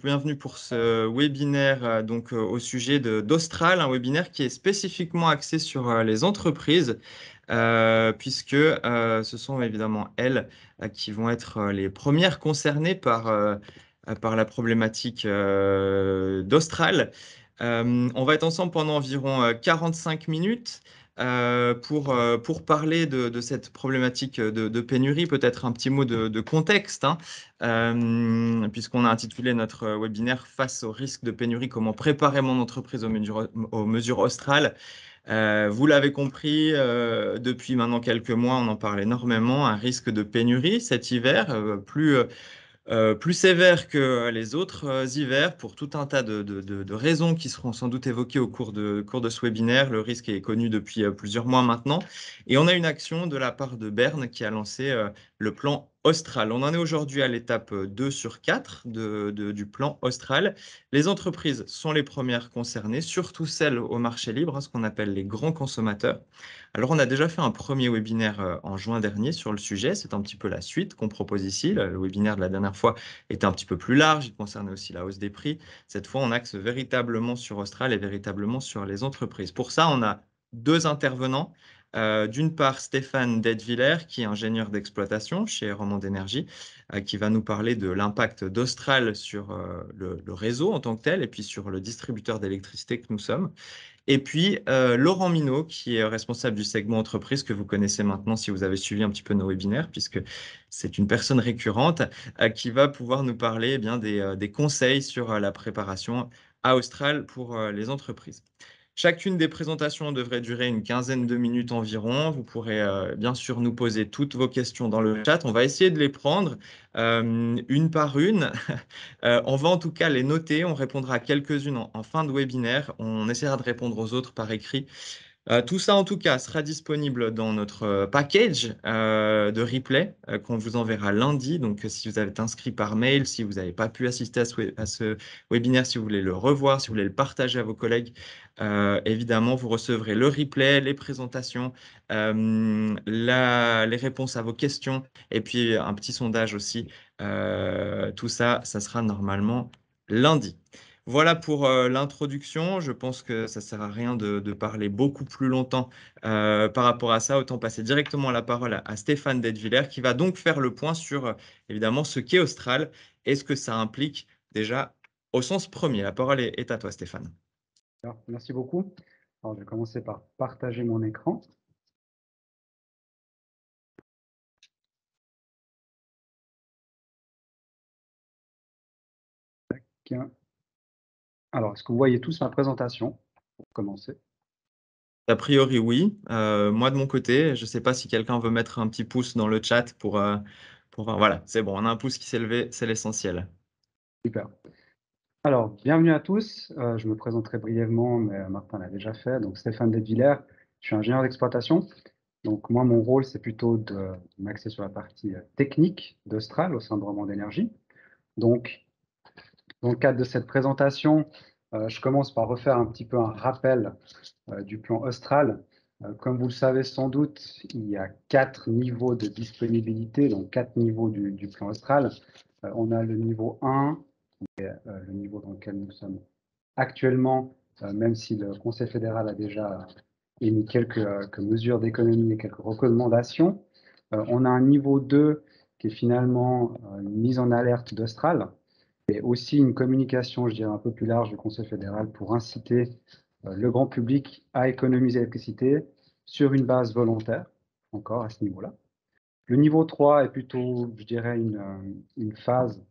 bienvenue pour ce webinaire au sujet d'Austral, un webinaire qui est spécifiquement axé sur les entreprises, puisque ce sont évidemment elles qui vont être les premières concernées par la problématique d'Austral. On va être ensemble pendant environ 45 minutes. Pour parler de cette problématique de pénurie, peut-être un petit mot de contexte, hein, puisqu'on a intitulé notre webinaire Face au risque de pénurie, comment préparer mon entreprise aux mesures australes. Vous l'avez compris, depuis maintenant quelques mois, on en parle énormément, un risque de pénurie cet hiver, plus sévère que les autres hivers pour tout un tas de raisons qui seront sans doute évoquées au cours de ce webinaire. Le risque est connu depuis plusieurs mois maintenant. Et on a une action de la part de Berne qui a lancé le plan Austral. On en est aujourd'hui à l'étape 2 sur 4 du plan Austral. Les entreprises sont les premières concernées, surtout celles au marché libre, hein, ce qu'on appelle les grands consommateurs. Alors, on a déjà fait un premier webinaire en juin dernier sur le sujet. C'est un petit peu la suite qu'on propose ici. Le webinaire de la dernière fois était un petit peu plus large. Il concernait aussi la hausse des prix. Cette fois, on axe véritablement sur Austral et véritablement sur les entreprises. Pour ça, on a deux intervenants. D'une part, Stéphane Detwiller, qui est ingénieur d'exploitation chez Romand Énergie, qui va nous parler de l'impact d'Austral sur le réseau en tant que tel et puis sur le distributeur d'électricité que nous sommes. Et puis, Laurent Minot, qui est responsable du segment entreprise, que vous connaissez maintenant si vous avez suivi un petit peu nos webinaires, puisque c'est une personne récurrente, qui va pouvoir nous parler eh bien, des conseils sur la préparation à Austral pour les entreprises. Chacune des présentations devrait durer une quinzaine de minutes environ. Vous pourrez bien sûr nous poser toutes vos questions dans le chat. On va essayer de les prendre une par une. On va en tout cas les noter. On répondra à quelques-unes en fin de webinaire. On essaiera de répondre aux autres par écrit. Tout ça, en tout cas, sera disponible dans notre package de replay qu'on vous enverra lundi. Donc, si vous avez été inscrit par mail, si vous n'avez pas pu assister à ce webinaire, si vous voulez le revoir, si vous voulez le partager à vos collègues, évidemment, vous recevrez le replay, les présentations, les réponses à vos questions et puis un petit sondage aussi. Tout ça, ça sera normalement lundi. Voilà pour l'introduction. Je pense que ça ne sert à rien de parler beaucoup plus longtemps par rapport à ça. Autant passer directement la parole à Stéphane Detwiller qui va donc faire le point sur évidemment ce qu'est Austral et ce que ça implique déjà au sens premier. La parole est à toi, Stéphane. Alors, merci beaucoup. Alors, je vais commencer par partager mon écran. Tac. Alors, est-ce que vous voyez tous ma présentation pour commencer? A priori, oui. Moi, de mon côté, je ne sais pas si quelqu'un veut mettre un petit pouce dans le chat voilà, c'est bon, on a un pouce qui s'est levé, c'est l'essentiel. Super. Alors, bienvenue à tous. Je me présenterai brièvement, mais Martin l'a déjà fait. Donc, Stéphane Detwiller, je suis ingénieur d'exploitation. Donc, moi, mon rôle, c'est plutôt de m'axer sur la partie technique d'Austral au sein de Romand Énergie. Donc, dans le cadre de cette présentation, je commence par refaire un petit peu un rappel du plan Austral. Comme vous le savez sans doute, il y a 4 niveaux de disponibilité, donc 4 niveaux du plan Austral. On a le niveau 1, le niveau dans lequel nous sommes actuellement, même si le Conseil fédéral a déjà émis quelques mesures d'économie et quelques recommandations. On a un niveau 2 qui est finalement une mise en alerte d'Austral et aussi une communication, je dirais, un peu plus large du Conseil fédéral pour inciter le grand public à économiser l'électricité sur une base volontaire, encore à ce niveau-là. Le niveau 3 est plutôt, je dirais, une phase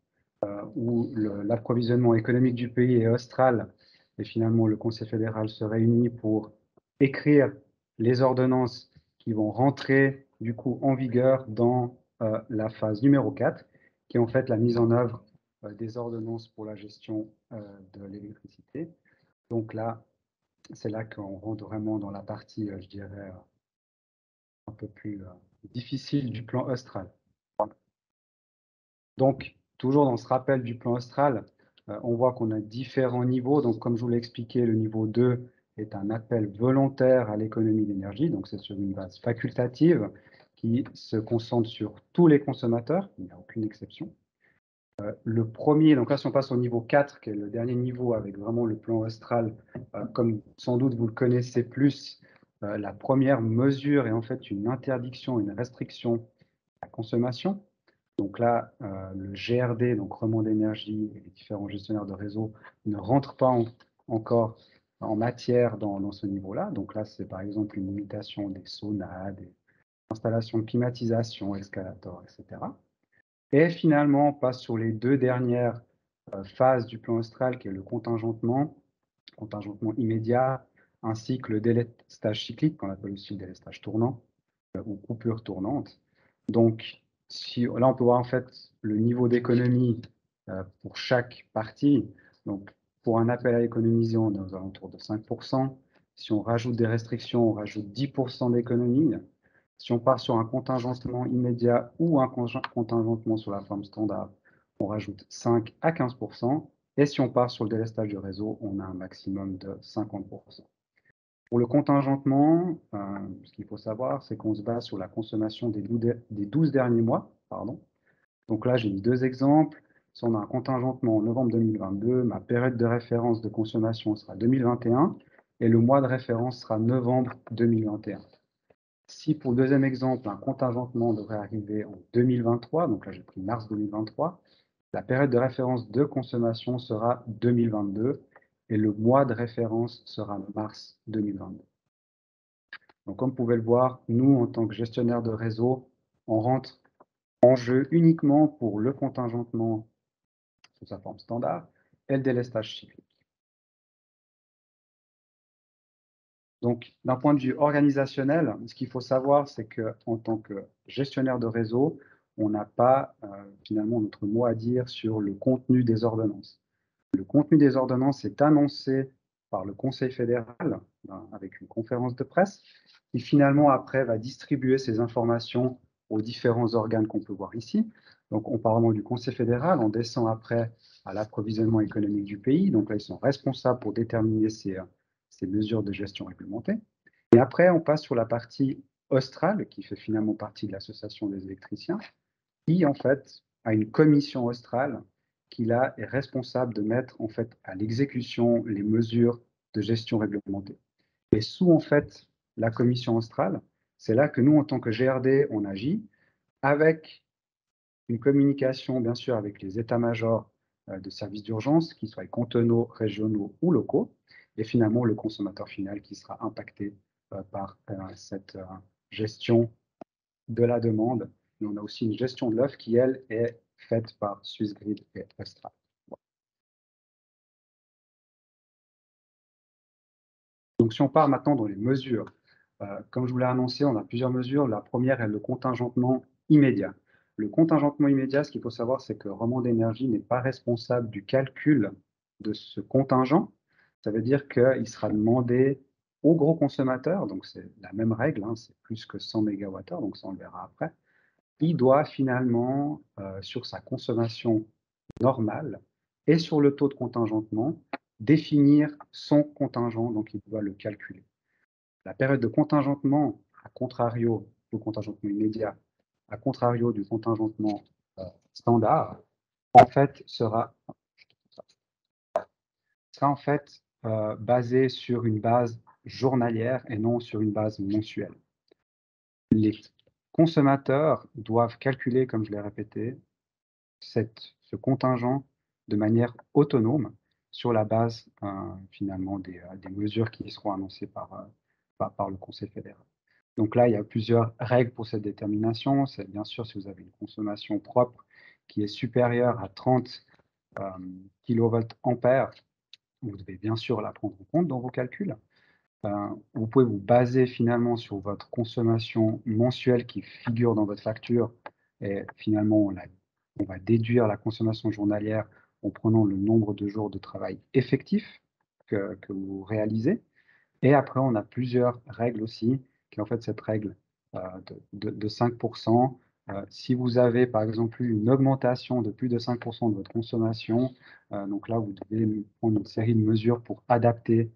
où l'approvisionnement économique du pays est austral et finalement le Conseil fédéral se réunit pour écrire les ordonnances qui vont rentrer du coup en vigueur dans la phase numéro 4, qui est en fait la mise en œuvre des ordonnances pour la gestion de l'électricité. Donc là, c'est là qu'on rentre vraiment dans la partie, je dirais, un peu plus difficile du plan austral. Donc, toujours dans ce rappel du plan austral, on voit qu'on a différents niveaux. Donc, comme je vous l'ai expliqué, le niveau 2 est un appel volontaire à l'économie d'énergie. Donc, c'est sur une base facultative qui se concentre sur tous les consommateurs. Il n'y a aucune exception. Le premier, donc là, si on passe au niveau 4, qui est le dernier niveau avec vraiment le plan austral, comme sans doute vous le connaissez plus, la première mesure est en fait une interdiction, une restriction à la consommation. Donc là, le GRD, donc Remont d'énergie, et les différents gestionnaires de réseau ne rentrent pas encore en matière dans ce niveau-là. Donc là, c'est par exemple une limitation des saunas, des installations de climatisation, escalators, etc. Et finalement, on passe sur les deux dernières phases du plan austral, qui est le contingentement immédiat, ainsi que le délestage cyclique, qu'on appelle aussi le délestage tournant, ou coupure tournante. Donc, là, on peut voir en fait le niveau d'économie pour chaque partie. Donc, pour un appel à économiser, on est aux alentours de 5%. Si on rajoute des restrictions, on rajoute 10% d'économie. Si on part sur un contingentement immédiat ou un contingentement sur la forme standard, on rajoute 5 à 15%. Et si on part sur le délestage du réseau, on a un maximum de 50%. Pour le contingentement, ce qu'il faut savoir, c'est qu'on se base sur la consommation des 12 derniers mois. Pardon. Donc là, j'ai mis deux exemples. Si on a un contingentement en novembre 2022, ma période de référence de consommation sera 2021 et le mois de référence sera novembre 2021. Si pour le deuxième exemple, un contingentement devrait arriver en 2023, donc là j'ai pris mars 2023, la période de référence de consommation sera 2022 et le mois de référence sera mars 2022. Donc comme vous pouvez le voir, nous, en tant que gestionnaire de réseau, on rentre en jeu uniquement pour le contingentement sous sa forme standard et le délestage cyclique. Donc, d'un point de vue organisationnel, ce qu'il faut savoir, c'est qu'en tant que gestionnaire de réseau, on n'a pas finalement notre mot à dire sur le contenu des ordonnances. Le contenu des ordonnances est annoncé par le Conseil fédéral avec une conférence de presse qui finalement après va distribuer ces informations aux différents organes qu'on peut voir ici. Donc on part vraiment du Conseil fédéral, on descend après à l'approvisionnement économique du pays. Donc là, ils sont responsables pour déterminer ces mesures de gestion réglementées. Et après, on passe sur la partie australe, qui fait finalement partie de l'association des électriciens, qui en fait a une commission australe qui là est responsable de mettre en fait à l'exécution les mesures de gestion réglementée. Et sous en fait la commission australe, c'est là que nous en tant que GRD on agit avec une communication bien sûr avec les états-majors de services d'urgence, qu'ils soient cantonaux, régionaux ou locaux, et finalement le consommateur final qui sera impacté par cette gestion de la demande. Mais on a aussi une gestion de l'offre qui, elle, est faite par Swissgrid et Austral. Donc, si on part maintenant dans les mesures, comme je vous l'ai annoncé, on a plusieurs mesures. La première est le contingentement immédiat. Le contingentement immédiat, ce qu'il faut savoir, c'est que Remont d'énergie n'est pas responsable du calcul de ce contingent. Ça veut dire qu'il sera demandé aux gros consommateurs, donc c'est la même règle, hein, c'est plus que 100 MWh, donc ça on le verra après. Il doit finalement, sur sa consommation normale et sur le taux de contingentement, définir son contingent, donc il doit le calculer. La période de contingentement, à contrario du contingentement immédiat, à contrario du contingentement standard, en fait, sera en fait basé sur une base journalière et non sur une base mensuelle. Les consommateurs doivent calculer, comme je l'ai répété, ce contingent de manière autonome sur la base finalement des mesures qui seront annoncées par le Conseil fédéral. Donc là, il y a plusieurs règles pour cette détermination. C'est bien sûr si vous avez une consommation propre qui est supérieure à 30 kVA, vous devez bien sûr la prendre en compte dans vos calculs. Vous pouvez vous baser finalement sur votre consommation mensuelle qui figure dans votre facture et finalement on va déduire la consommation journalière en prenant le nombre de jours de travail effectif que vous réalisez. Et après, on a plusieurs règles aussi, qui est en fait cette règle de 5%. Si vous avez par exemple eu une augmentation de plus de 5% de votre consommation, donc là, vous devez prendre une série de mesures pour adapter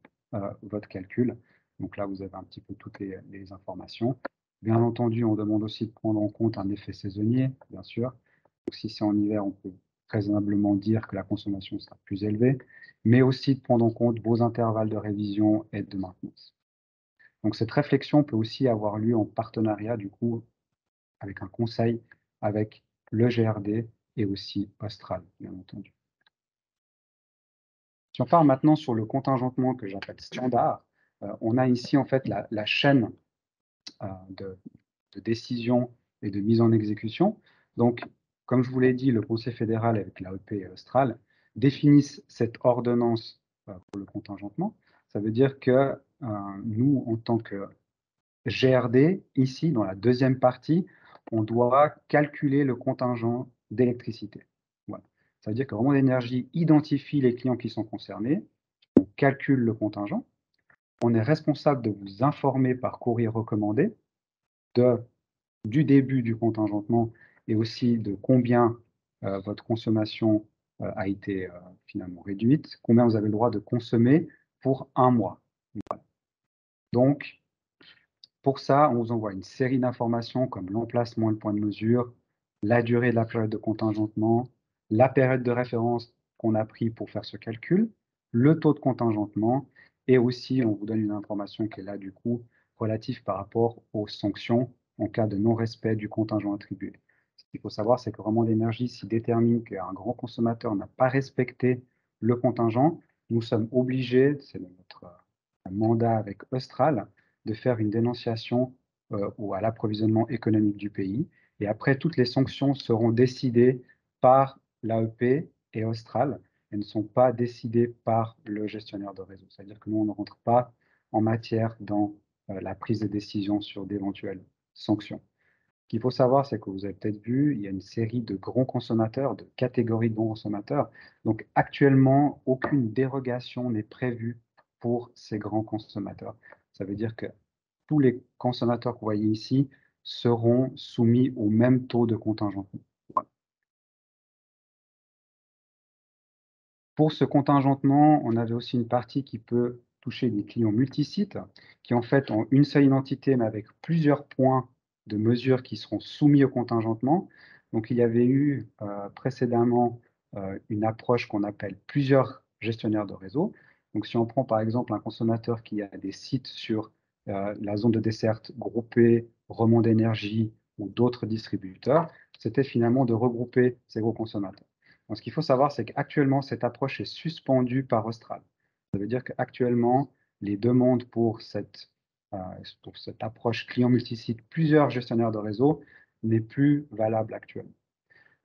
votre calcul. Donc là, vous avez un petit peu toutes les informations. Bien entendu, on demande aussi de prendre en compte un effet saisonnier, bien sûr. Donc, si c'est en hiver, on peut raisonnablement dire que la consommation sera plus élevée, mais aussi de prendre en compte vos intervalles de révision et de maintenance. Donc cette réflexion peut aussi avoir lieu en partenariat, du coup, avec un conseil, avec le GRD et aussi Austral, bien entendu. Si on part maintenant sur le contingentement que j'appelle standard, on a ici en fait la chaîne de décision et de mise en exécution. Donc, comme je vous l'ai dit, le Conseil fédéral avec l'AEP et Austral définissent cette ordonnance pour le contingentement. Ça veut dire que nous, en tant que GRD, ici, dans la deuxième partie, on doit calculer le contingent d'électricité. Voilà. Ça veut dire que Remont d'énergie identifie les clients qui sont concernés, on calcule le contingent, on est responsable de vous informer par courrier recommandé du début du contingentement et aussi de combien votre consommation a été finalement réduite, combien vous avez le droit de consommer pour un mois. Voilà. Donc, pour ça, on vous envoie une série d'informations comme l'emplacement et le point de mesure, la durée de la période de contingentement, la période de référence qu'on a pris pour faire ce calcul, le taux de contingentement, et aussi on vous donne une information qui est là du coup relative par rapport aux sanctions en cas de non-respect du contingent attribué. Ce qu'il faut savoir, c'est que Remont d'énergie, s'il détermine qu'un grand consommateur n'a pas respecté le contingent, nous sommes obligés, c'est notre mandat avec Austral, de faire une dénonciation ou à l'approvisionnement économique du pays. Et après, toutes les sanctions seront décidées par l'AEP et Austral et ne sont pas décidées par le gestionnaire de réseau. C'est-à-dire que nous, on ne rentre pas en matière dans la prise de décision sur d'éventuelles sanctions. Ce qu'il faut savoir, c'est que vous avez peut-être vu, il y a une série de grands consommateurs, de catégories de grands consommateurs. Donc actuellement, aucune dérogation n'est prévue pour ces grands consommateurs. Ça veut dire que tous les consommateurs que vous voyez ici seront soumis au même taux de contingentement. Voilà. Pour ce contingentement, on avait aussi une partie qui peut toucher des clients multisites, qui en fait ont une seule identité, mais avec plusieurs points de mesure qui seront soumis au contingentement. Donc il y avait eu précédemment une approche qu'on appelle plusieurs gestionnaires de réseau. Donc si on prend par exemple un consommateur qui a des sites sur la zone de desserte groupée, Remont d'énergie ou d'autres distributeurs, c'était finalement de regrouper ces gros consommateurs. Donc, ce qu'il faut savoir, c'est qu'actuellement, cette approche est suspendue par Austral. Ça veut dire qu'actuellement, les demandes pour cette approche client multisite, plusieurs gestionnaires de réseau, n'est plus valable actuellement.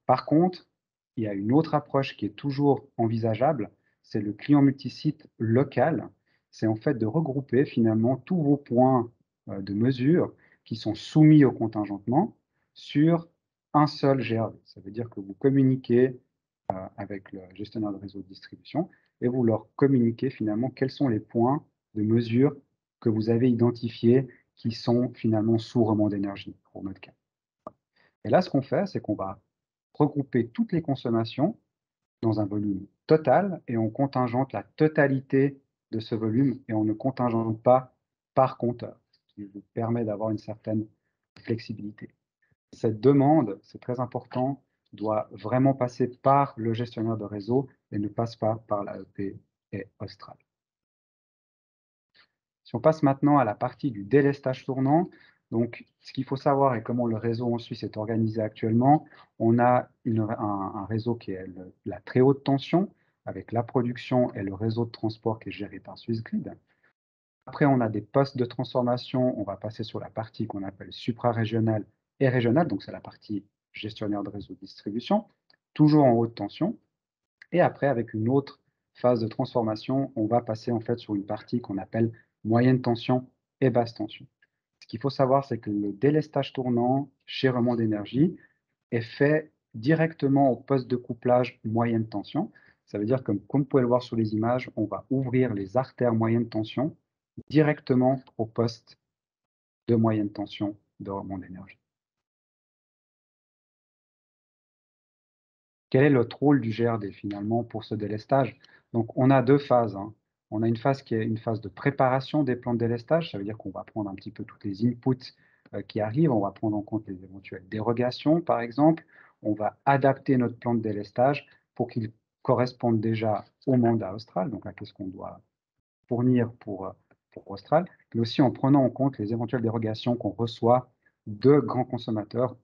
Par contre, il y a une autre approche qui est toujours envisageable, c'est le client multisite local. C'est en fait de regrouper finalement tous vos points de mesure qui sont soumis au contingentement sur un seul GRD. Ça veut dire que vous communiquez avec le gestionnaire de réseau de distribution et vous leur communiquez finalement quels sont les points de mesure que vous avez identifiés qui sont finalement sous Remont d'énergie, pour notre cas. Et là, ce qu'on fait, c'est qu'on va regrouper toutes les consommations dans un volume total et on contingente la totalité de ce volume et on ne contingente pas par compteur, ce qui vous permet d'avoir une certaine flexibilité. Cette demande, c'est très important, doit vraiment passer par le gestionnaire de réseau et ne passe pas par l'AEP et Austral. Si on passe maintenant à la partie du délestage tournant, donc ce qu'il faut savoir et comment le réseau en Suisse est organisé actuellement, on a un réseau qui est la très haute tension, avec la production et le réseau de transport qui est géré par Swissgrid. Après, on a des postes de transformation, on va passer sur la partie qu'on appelle suprarégionale et régionale, donc c'est la partie gestionnaire de réseau de distribution, toujours en haute tension. Et après, avec une autre phase de transformation, on va passer en fait sur une partie qu'on appelle moyenne tension et basse tension. Ce qu'il faut savoir, c'est que le délestage tournant chez Remont d'énergie est fait directement au poste de couplage moyenne tension. Ça veut dire que, comme vous pouvez le voir sur les images, on va ouvrir les artères moyenne tension directement au poste de moyenne tension de Remont d'énergie. Quel est le rôle du GRD finalement pour ce délestage? Donc on a deux phases. On a une phase qui est une phase de préparation des plans de délestage. Ça veut dire qu'on va prendre un petit peu toutes les inputs qui arrivent. On va prendre en compte les éventuelles dérogations, par exemple. on va adapter notre plan de délestage pour qu'il corresponde déjà au mandat austral, donc à ce qu'on doit fournir pour Austral, mais aussi en prenant en compte les éventuelles dérogations qu'on reçoit de grands consommateurs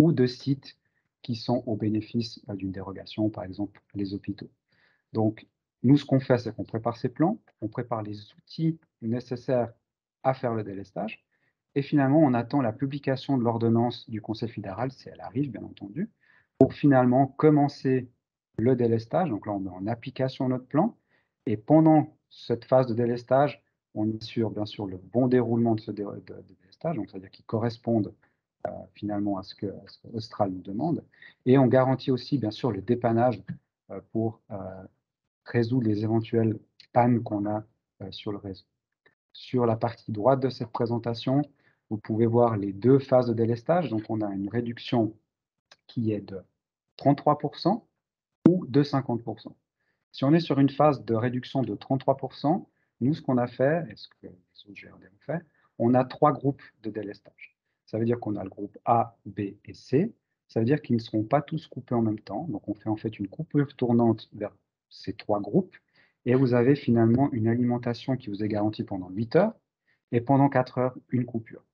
ou de sites qui sont au bénéfice d'une dérogation, par exemple les hôpitaux. Donc, nous, ce qu'on fait, c'est qu'on prépare ces plans, on prépare les outils nécessaires à faire le délestage, et finalement, on attend la publication de l'ordonnance du Conseil fédéral, si elle arrive, bien entendu, pour finalement commencer le délestage. Donc là, on met en application notre plan, et pendant cette phase de délestage, on assure bien sûr le bon déroulement de ce délestage, donc c'est-à-dire qu'il corresponde finalement à ce que Austral nous demande, et on garantit aussi bien sûr le dépannage pour résoudre les éventuelles pannes qu'on a sur le réseau. Sur la partie droite de cette présentation, vous pouvez voir les deux phases de délestage. Donc, on a une réduction qui est de 33% ou de 50%. Si on est sur une phase de réduction de 33%, nous, ce qu'on a fait, et ce que les autres GRD ont fait, on a trois groupes de délestage. Ça veut dire qu'on a le groupe A, B et C. Ça veut dire qu'ils ne seront pas tous coupés en même temps. Donc, on fait en fait une coupure tournante vers ces trois groupes. Et vous avez finalement une alimentation qui vous est garantie pendant 8 heures et pendant 4 heures, une coupure.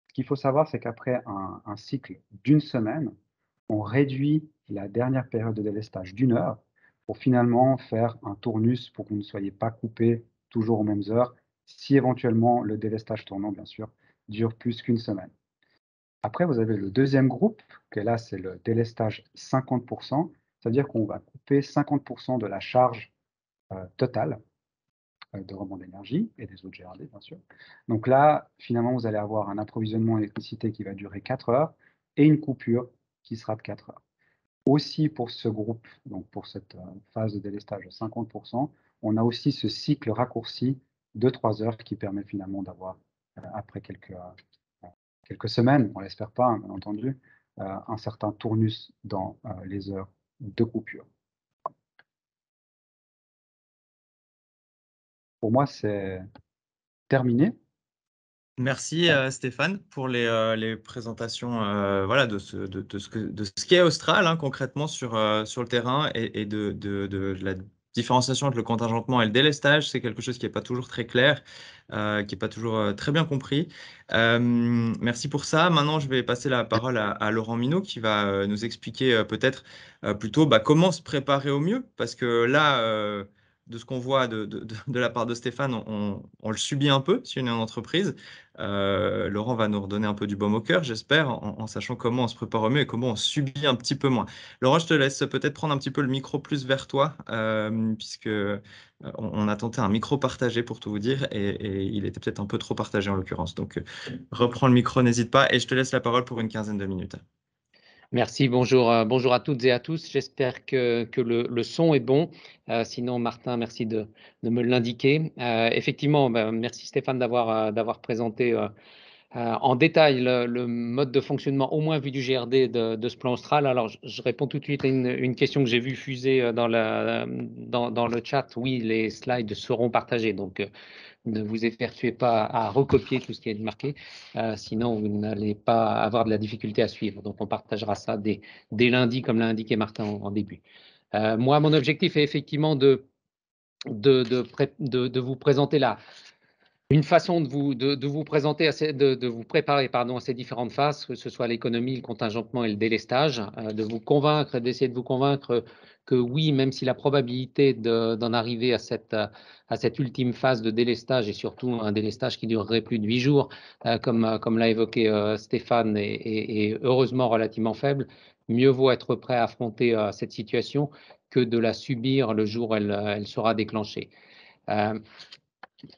Ce qu'il faut savoir, c'est qu'après un cycle d'une semaine, on réduit la dernière période de délestage d'une heure pour finalement faire un tournus pour que vous ne soyez pas coupé toujours aux mêmes heures, si éventuellement le délestage tournant, bien sûr, dure plus qu'une semaine. Après, vous avez le deuxième groupe, que là, c'est le délestage 50%, c'est-à-dire qu'on va couper 50% de la charge totale de rebond d'énergie et des autres GRD, bien sûr. Donc là, finalement, vous allez avoir un approvisionnement en électricité qui va durer 4 heures et une coupure qui sera de 4 heures. Aussi pour ce groupe, donc pour cette phase de délestage de 50%, on a aussi ce cycle raccourci de 3 heures qui permet finalement d'avoir, après quelques semaines, on ne l'espère pas, hein, bien entendu, un certain tournus dans les heures de coupure. Pour moi, c'est terminé. Merci Stéphane pour les présentations voilà, de ce qu'est Austral hein, concrètement sur le terrain et de la différenciation entre le contingentement et le délestage. C'est quelque chose qui n'est pas toujours très clair, qui n'est pas toujours très bien compris. Merci pour ça. Maintenant, je vais passer la parole à Laurent Minot qui va nous expliquer peut-être plutôt bah, comment se préparer au mieux. Parce que là, de ce qu'on voit de la part de Stéphane, on le subit un peu si on est en entreprise. Laurent va nous redonner un peu du baume au cœur, j'espère, en sachant comment on se prépare au mieux et comment on subit un petit peu moins. Laurent, je te laisse peut-être prendre un petit peu le micro plus vers toi, puisque on a tenté un micro partagé pour tout vous dire, et il était peut-être un peu trop partagé en l'occurrence. Donc, reprends le micro, n'hésite pas, et je te laisse la parole pour une quinzaine de minutes. Merci, bonjour à toutes et à tous. J'espère que le son est bon. Sinon, Martin, merci de me l'indiquer. Effectivement, merci Stéphane d'avoir présenté en détail le mode de fonctionnement, au moins vu du GRD de ce plan austral. Alors, je réponds tout de suite à une question que j'ai vue fuser dans le chat. Oui, les slides seront partagés, donc ne vous efforcez pas à recopier tout ce qui est marqué, sinon vous n'allez pas avoir de la difficulté à suivre. Donc, on partagera ça dès lundi, comme l'a indiqué Martin en début. Moi, mon objectif est effectivement de vous présenter une façon de vous présenter, de vous préparer à ces différentes phases, que ce soit l'économie, le contingentement et le délestage, de vous convaincre, d'essayer de vous convaincre que oui, même si la probabilité d'en arriver à cette ultime phase de délestage, et surtout un délestage qui durerait plus de 8 jours, comme l'a évoqué Stéphane, est heureusement relativement faible, mieux vaut être prêt à affronter cette situation que de la subir le jour où elle sera déclenchée.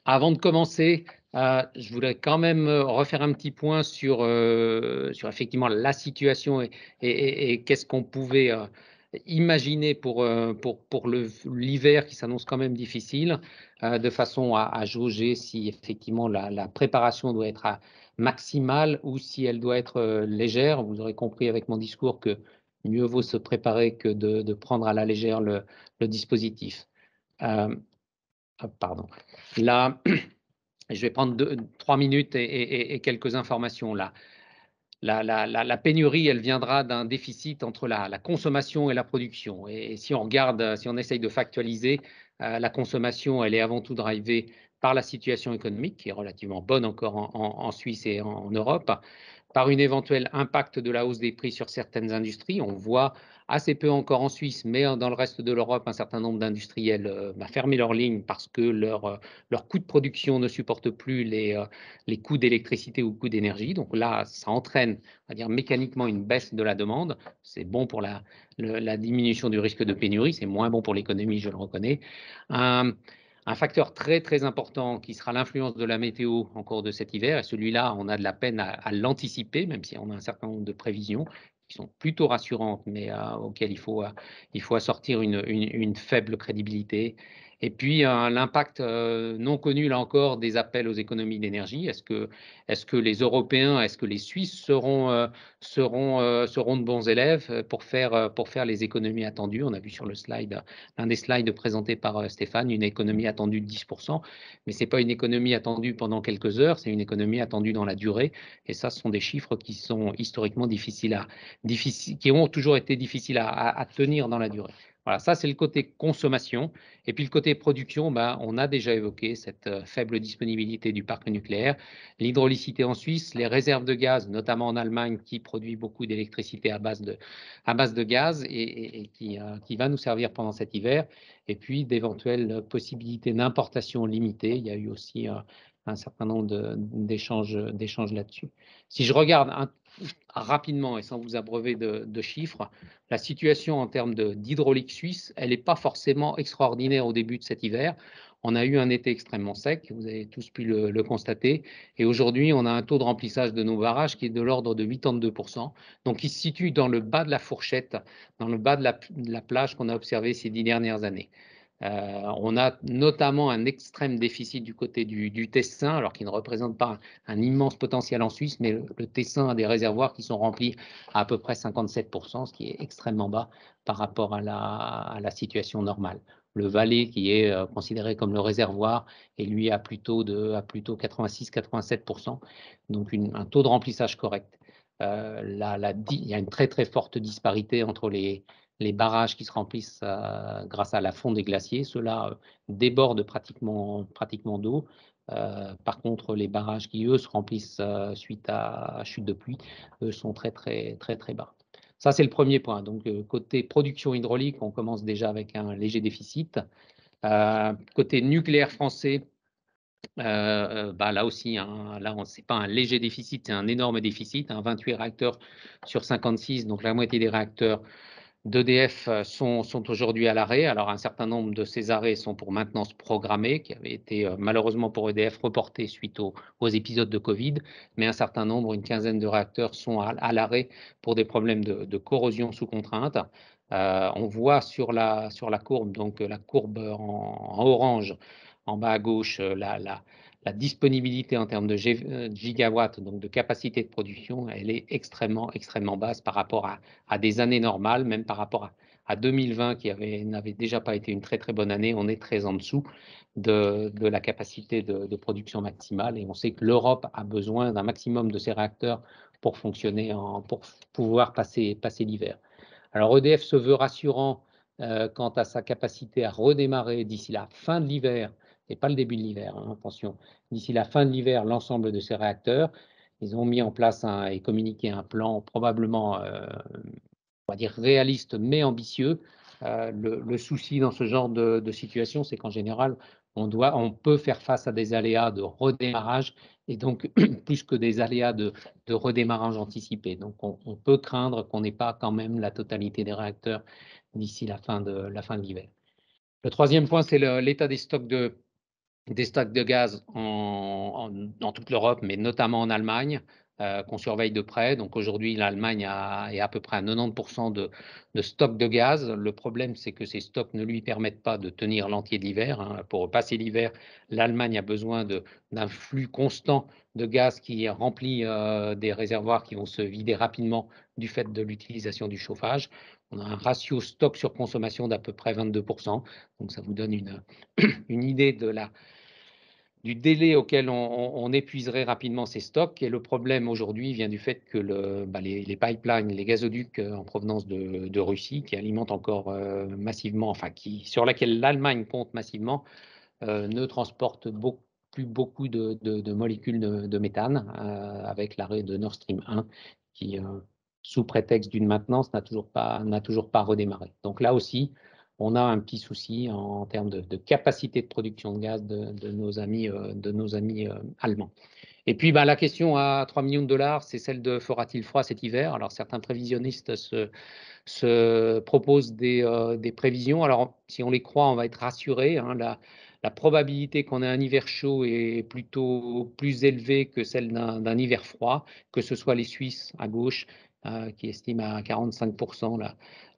Avant de commencer, je voudrais quand même refaire un petit point sur effectivement la situation et qu'est-ce qu'on pouvait imaginer pour l'hiver qui s'annonce quand même difficile, de façon à jauger si effectivement la préparation doit être maximale ou si elle doit être légère. Vous aurez compris avec mon discours que mieux vaut se préparer que de prendre à la légère le dispositif. Pardon. Là, je vais prendre 3 minutes et quelques informations là. la pénurie, elle viendra d'un déficit entre la consommation et la production. Et si on regarde, si on essaye de factualiser, la consommation, elle est avant tout drivée par la situation économique, qui est relativement bonne encore en Suisse et en Europe, par une éventuelle impact de la hausse des prix sur certaines industries. On voit assez peu encore en Suisse, mais dans le reste de l'Europe, un certain nombre d'industriels fermer leurs lignes parce que leur coût de production ne supporte plus les coûts d'électricité ou coûts d'énergie. Donc là, ça entraîne, on va dire, mécaniquement une baisse de la demande. C'est bon pour la diminution du risque de pénurie, c'est moins bon pour l'économie, je le reconnais. Un facteur très très important qui sera l'influence de la météo en cours de cet hiver, et celui-là, on a de la peine à l'anticiper, même si on a un certain nombre de prévisions qui sont plutôt rassurantes, mais auxquelles il faut assortir une faible crédibilité. Et puis l'impact non connu, là encore, des appels aux économies d'énergie. Est-ce que les Européens, est-ce que les Suisses seront de bons élèves pour faire les économies attendues? On a vu sur le slide, un des slides présentés par Stéphane, une économie attendue de 10%, mais ce n'est pas une économie attendue pendant quelques heures, c'est une économie attendue dans la durée. Et ça, ce sont des chiffres qui sont historiquement qui ont toujours été difficiles à tenir dans la durée. Voilà, ça c'est le côté consommation. Et puis le côté production, on a déjà évoqué cette faible disponibilité du parc nucléaire, l'hydraulicité en Suisse, les réserves de gaz, notamment en Allemagne, qui produit beaucoup d'électricité à base de gaz et qui va nous servir pendant cet hiver. Et puis d'éventuelles possibilités d'importation limitées. Il y a eu aussi un certain nombre d'échanges là-dessus. Si je regarde rapidement et sans vous abreuver de chiffres, la situation en termes d'hydraulique suisse, elle n'est pas forcément extraordinaire au début de cet hiver. On a eu un été extrêmement sec, vous avez tous pu le constater, et aujourd'hui, on a un taux de remplissage de nos barrages qui est de l'ordre de 82%, donc il se situe dans le bas de la fourchette, dans le bas de la plage qu'on a observé ces 10 dernières années. On a notamment un extrême déficit du côté du Tessin, alors qu'il ne représente pas un immense potentiel en Suisse, mais le Tessin a des réservoirs qui sont remplis à peu près 57%, ce qui est extrêmement bas par rapport à la situation normale. Le Valais, qui est considéré comme le réservoir, est lui à plutôt 86-87%, donc un taux de remplissage correct. Il y a une très très forte disparité entre les barrages qui se remplissent grâce à la fonte des glaciers. Ceux-là débordent pratiquement d'eau. Par contre, les barrages qui, eux, se remplissent suite à chute de pluie, eux, sont très, très, très, très bas. Ça, c'est le premier point. Donc, côté production hydraulique, on commence déjà avec un léger déficit. Côté nucléaire français, là aussi, là, ce n'est pas un léger déficit, c'est un énorme déficit. 28 réacteurs sur 56, donc la moitié des réacteurs d'EDF sont aujourd'hui à l'arrêt. Alors, un certain nombre de ces arrêts sont pour maintenance programmée, qui avait été malheureusement pour EDF reporté suite aux épisodes de Covid, mais un certain nombre, une quinzaine de réacteurs sont à l'arrêt pour des problèmes de corrosion sous contrainte. On voit sur la courbe, donc la courbe en orange, en bas à gauche, la disponibilité en termes de gigawatts, donc de capacité de production, elle est extrêmement, extrêmement basse par rapport à des années normales, même par rapport à 2020 qui n'avait déjà pas été une très très bonne année. On est très en dessous de la capacité de production maximale et on sait que l'Europe a besoin d'un maximum de ces réacteurs pour fonctionner, pour pouvoir passer l'hiver. Alors EDF se veut rassurant quant à sa capacité à redémarrer d'ici la fin de l'hiver, et pas le début de l'hiver, attention, d'ici la fin de l'hiver, l'ensemble de ces réacteurs. Ils ont mis en place et communiqué un plan probablement, on va dire, réaliste mais ambitieux. Le souci dans ce genre de situation, c'est qu'en général, on peut faire face à des aléas de redémarrage et donc plus que des aléas de redémarrage anticipé. Donc, on peut craindre qu'on n'ait pas quand même la totalité des réacteurs d'ici la fin de l'hiver. Le troisième point, c'est l'état des stocks de gaz dans toute l'Europe, mais notamment en Allemagne, qu'on surveille de près. Donc aujourd'hui, l'Allemagne est à peu près à 90% de stocks de gaz. Le problème, c'est que ces stocks ne lui permettent pas de tenir l'entier de l'hiver. Pour passer l'hiver, l'Allemagne a besoin d'un flux constant de gaz qui remplit des réservoirs qui vont se vider rapidement du fait de l'utilisation du chauffage. On a un ratio stock sur consommation d'à peu près 22%. Donc ça vous donne une idée du délai auquel on épuiserait rapidement ces stocks. Et le problème aujourd'hui vient du fait que les pipelines, les gazoducs en provenance de Russie, qui alimentent encore massivement, enfin sur laquelle l'Allemagne compte massivement, ne transportent plus beaucoup de molécules de méthane, avec l'arrêt de Nord Stream 1, qui, sous prétexte d'une maintenance, n'a toujours pas redémarré. Donc là aussi, on a un petit souci en termes de capacité de production de gaz de nos amis allemands. Et puis la question à 3 millions de dollars, c'est celle de fera-t-il froid cet hiver? Alors certains prévisionnistes se proposent des prévisions. Alors si on les croit, on va être rassuré, hein. La probabilité qu'on ait un hiver chaud est plutôt plus élevée que celle d'un hiver froid, que ce soit les Suisses à gauche qui estiment à 45%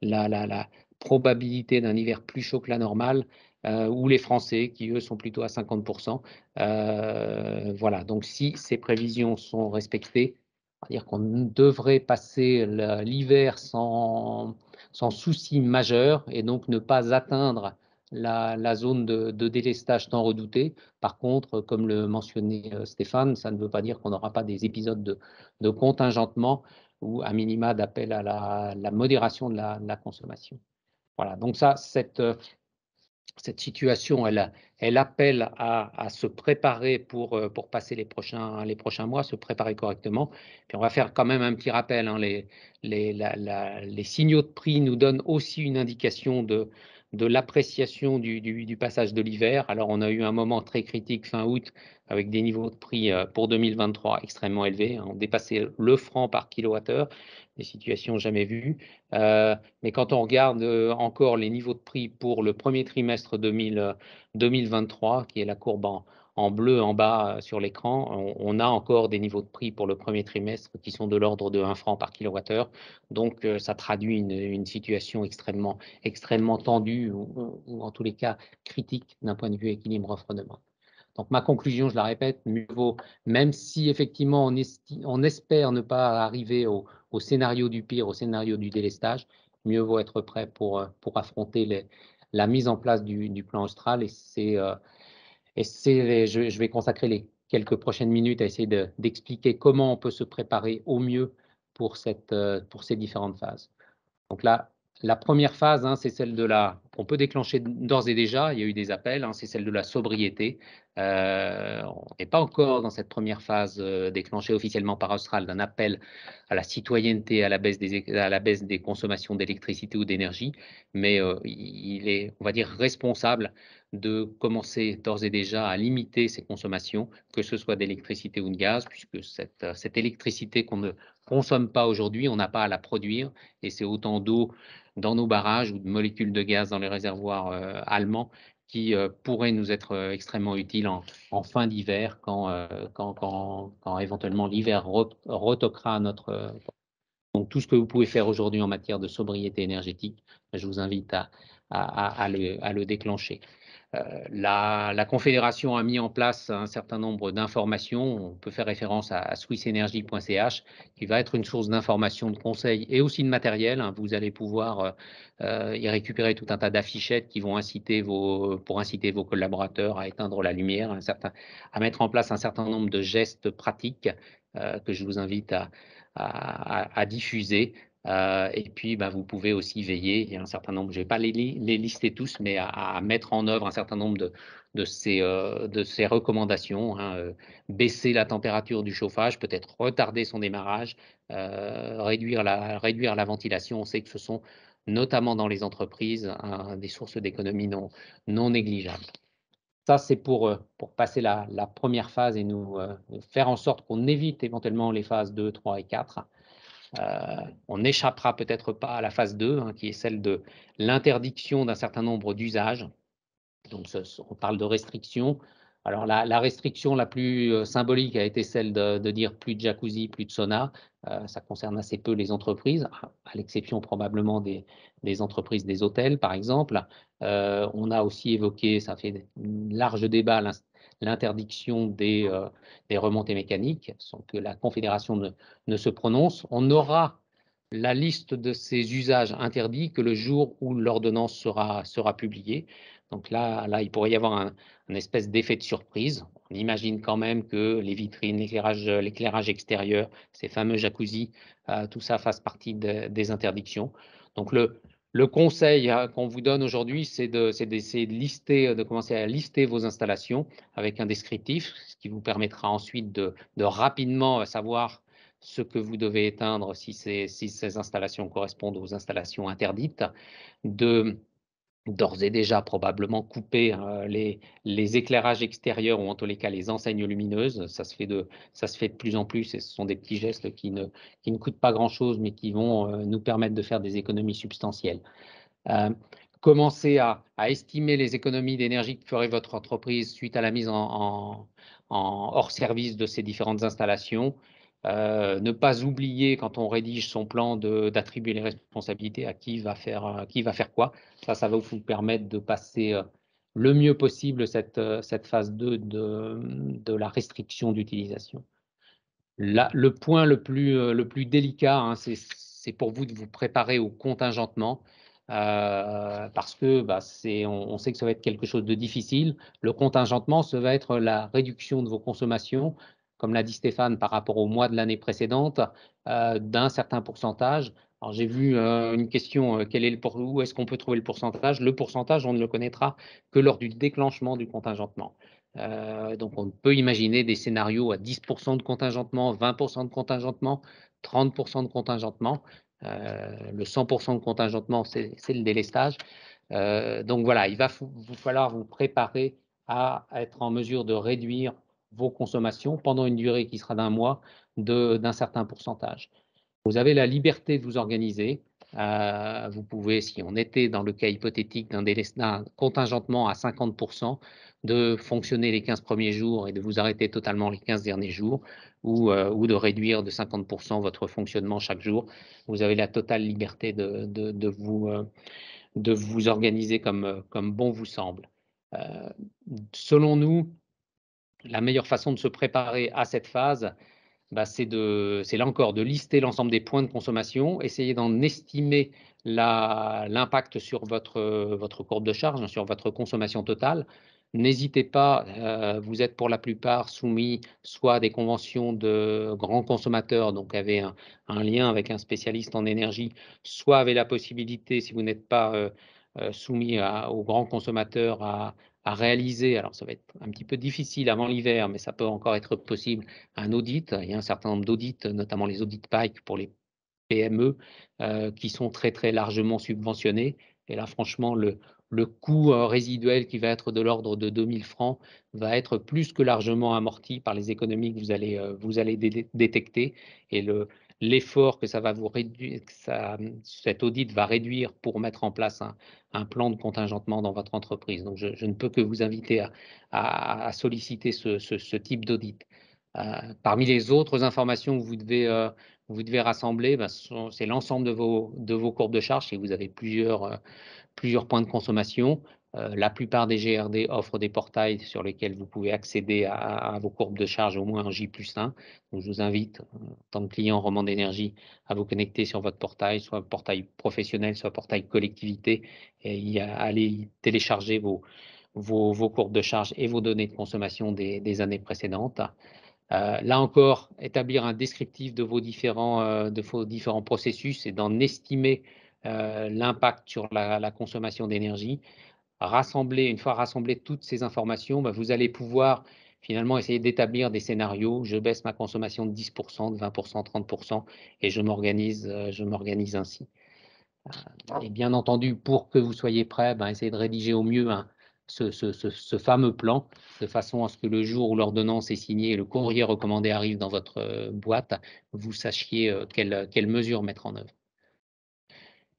la probabilité d'un hiver plus chaud que la normale, ou les Français qui, eux, sont plutôt à 50%. Voilà, donc si ces prévisions sont respectées, c'est-à-dire qu'on devrait passer l'hiver sans souci majeur et donc ne pas atteindre la zone de délestage tant redoutée. Par contre, comme le mentionnait Stéphane, ça ne veut pas dire qu'on n'aura pas des épisodes de contingentement ou à minima d'appel à la modération de la consommation. Voilà, donc ça, cette situation, elle appelle à se préparer pour passer les prochains mois, se préparer correctement. Puis on va faire quand même un petit rappel, hein, les signaux de prix nous donnent aussi une indication de l'appréciation du passage de l'hiver. Alors on a eu un moment très critique fin août avec des niveaux de prix pour 2023 extrêmement élevés, hein. On dépassait le franc par kilowattheure, des situations jamais vues. Mais quand on regarde encore les niveaux de prix pour le premier trimestre 2023, qui est la courbe en bleu en bas sur l'écran, on a encore des niveaux de prix pour le premier trimestre qui sont de l'ordre de 1 franc par kilowattheure. Donc, ça traduit une situation extrêmement tendue ou en tous les cas critique d'un point de vue équilibre offre-demande. Donc, ma conclusion, je la répète, mieux vaut, même si effectivement on espère ne pas arriver au scénario du pire, au scénario du délestage, mieux vaut être prêt pour affronter la mise en place du plan austral. Je vais consacrer les quelques prochaines minutes à essayer d'expliquer comment on peut se préparer au mieux pour ces différentes phases. Donc là, la première phase, hein, c'est celle on peut déclencher d'ores et déjà, il y a eu des appels, hein, c'est celle de la sobriété. On n'est pas encore dans cette première phase déclenchée officiellement par Austral d'un appel à la citoyenneté, à la baisse des consommations d'électricité ou d'énergie, mais il est, on va dire, responsable de commencer d'ores et déjà à limiter ses consommations, que ce soit d'électricité ou de gaz, puisque cette électricité qu'on ne consomme pas aujourd'hui, on n'a pas à la produire, et c'est autant d'eau dans nos barrages ou de molécules de gaz dans les réservoirs allemands qui pourraient nous être extrêmement utiles en fin d'hiver quand éventuellement l'hiver retoquera notre... Donc tout ce que vous pouvez faire aujourd'hui en matière de sobriété énergétique, je vous invite à le déclencher. La Confédération a mis en place un certain nombre d'informations. On peut faire référence à swissenergy.ch, qui va être une source d'informations, de conseils et aussi de matériel, hein. Vous allez pouvoir y récupérer tout un tas d'affichettes qui vont inciter vos collaborateurs à éteindre la lumière, à mettre en place un certain nombre de gestes pratiques que je vous invite à diffuser. Et puis, vous pouvez aussi veiller, il y a un certain nombre, je ne vais pas les lister tous, mais à mettre en œuvre un certain nombre de ces recommandations, hein. Baisser la température du chauffage, peut-être retarder son démarrage, réduire la ventilation. On sait que ce sont notamment dans les entreprises des sources d'économie non négligeables. Ça, c'est pour passer la première phase et nous faire en sorte qu'on évite éventuellement les phases 2, 3 et 4. On n'échappera peut-être pas à la phase 2, hein, qui est celle de l'interdiction d'un certain nombre d'usages. Donc, on parle de restriction. Alors, la restriction la plus symbolique a été celle de dire plus de jacuzzi, plus de sauna. Ça concerne assez peu les entreprises, à l'exception probablement des entreprises des hôtels, par exemple. On a aussi évoqué, ça fait un large débat, l'interdiction des remontées mécaniques, sans que la Confédération ne se prononce. On aura la liste de ces usages interdits que le jour où l'ordonnance sera publiée. Donc là, il pourrait y avoir un espèce d'effet de surprise. On imagine quand même que les vitrines, l'éclairage extérieur, ces fameux jacuzzi, tout ça fasse partie des interdictions. Donc le conseil qu'on vous donne aujourd'hui, c'est d'essayer de commencer à lister vos installations avec un descriptif, ce qui vous permettra ensuite de rapidement savoir ce que vous devez éteindre si ces installations correspondent aux installations interdites, d'ores et déjà probablement couper les éclairages extérieurs ou en tous les cas les enseignes lumineuses. Ça se fait de plus en plus et ce sont des petits gestes qui ne coûtent pas grand-chose mais qui vont nous permettre de faire des économies substantielles. Commencez à estimer les économies d'énergie que ferait votre entreprise suite à la mise en hors service de ces différentes installations. Ne pas oublier quand on rédige son plan d'attribuer les responsabilités à qui va faire quoi. Ça va vous permettre de passer le mieux possible cette phase 2 de la restriction d'utilisation. Le point le plus délicat, hein, c'est pour vous de vous préparer au contingentement parce que on sait que ça va être quelque chose de difficile. Le contingentement, ça va être la réduction de vos consommations, comme l'a dit Stéphane, par rapport au mois de l'année précédente, d'un certain pourcentage. Alors j'ai vu une question, où est-ce qu'on peut trouver le pourcentage? Le pourcentage, on ne le connaîtra que lors du déclenchement du contingentement. Donc, on peut imaginer des scénarios à 10% de contingentement, 20% de contingentement, 30% de contingentement. Le 100% de contingentement, c'est le délestage. Donc, voilà, il va vous falloir vous préparer à être en mesure de réduire vos consommations pendant une durée qui sera d'un mois d'un certain pourcentage. Vous avez la liberté de vous organiser. Vous pouvez, si on était dans le cas hypothétique d'un contingentement à 50%, de fonctionner les 15 premiers jours et de vous arrêter totalement les 15 derniers jours, ou de réduire de 50% votre fonctionnement chaque jour. Vous avez la totale liberté de vous organiser comme bon vous semble. Selon nous, la meilleure façon de se préparer à cette phase, c'est là encore de lister l'ensemble des points de consommation, essayer d'en estimer l'impact sur votre courbe de charge, sur votre consommation totale. N'hésitez pas, vous êtes pour la plupart soumis soit à des conventions de grands consommateurs, donc avez un lien avec un spécialiste en énergie, soit avez la possibilité, si vous n'êtes pas soumis aux grands consommateurs, à réaliser, alors ça va être un petit peu difficile avant l'hiver, mais ça peut encore être possible, un audit. Il y a un certain nombre d'audits, notamment les audits PIC pour les PME, qui sont très, très largement subventionnés. Et là, franchement, le coût résiduel qui va être de l'ordre de 2 000 francs va être plus que largement amorti par les économies que vous allez détecter. Et l'effort que ça va vous réduire, cet audit va réduire pour mettre en place un plan de contingentement dans votre entreprise. Donc, je ne peux que vous inviter à solliciter ce type d'audit. Parmi les autres informations que vous devez rassembler, c'est l'ensemble de vos courbes de charge. Si vous avez plusieurs points de consommation, la plupart des GRD offrent des portails sur lesquels vous pouvez accéder à vos courbes de charge au moins en J+1. Donc, je vous invite, en tant que client Romande Énergie, à vous connecter sur votre portail, soit portail professionnel, soit portail collectivité, et aller télécharger vos courbes de charge et vos données de consommation des années précédentes. Là encore, établir un descriptif de vos différents processus et d'en estimer l'impact sur la consommation d'énergie. Une fois rassemblées toutes ces informations, vous allez pouvoir finalement essayer d'établir des scénarios. Je baisse ma consommation de 10%, de 20%, 30% et je m'organise ainsi. Et bien entendu, pour que vous soyez prêt, essayez de rédiger au mieux ce fameux plan, de façon à ce que le jour où l'ordonnance est signée et le courrier recommandé arrive dans votre boîte, vous sachiez quelles mesures mettre en œuvre.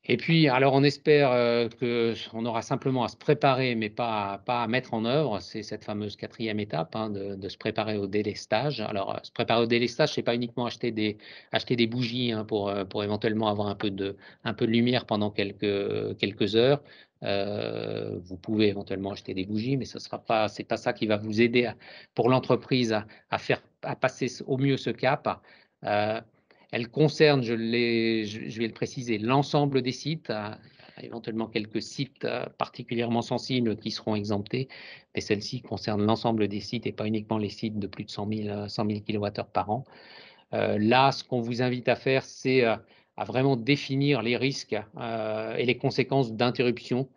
Et puis, alors on espère qu'on aura simplement à se préparer, mais pas à mettre en œuvre. C'est cette fameuse 4e étape, de se préparer au délestage. Alors, se préparer au délestage, c'est pas uniquement acheter des bougies pour éventuellement avoir un peu de lumière pendant quelques heures. Vous pouvez éventuellement acheter des bougies, mais c'est pas ça qui va vous aider pour l'entreprise à passer au mieux ce cap. Elle concerne, je vais le préciser, l'ensemble des sites. éventuellement quelques sites particulièrement sensibles qui seront exemptés, mais celle-ci concerne l'ensemble des sites et pas uniquement les sites de plus de 100 000 kWh par an. Là, ce qu'on vous invite à faire, c'est à vraiment définir les risques et les conséquences d'interruption,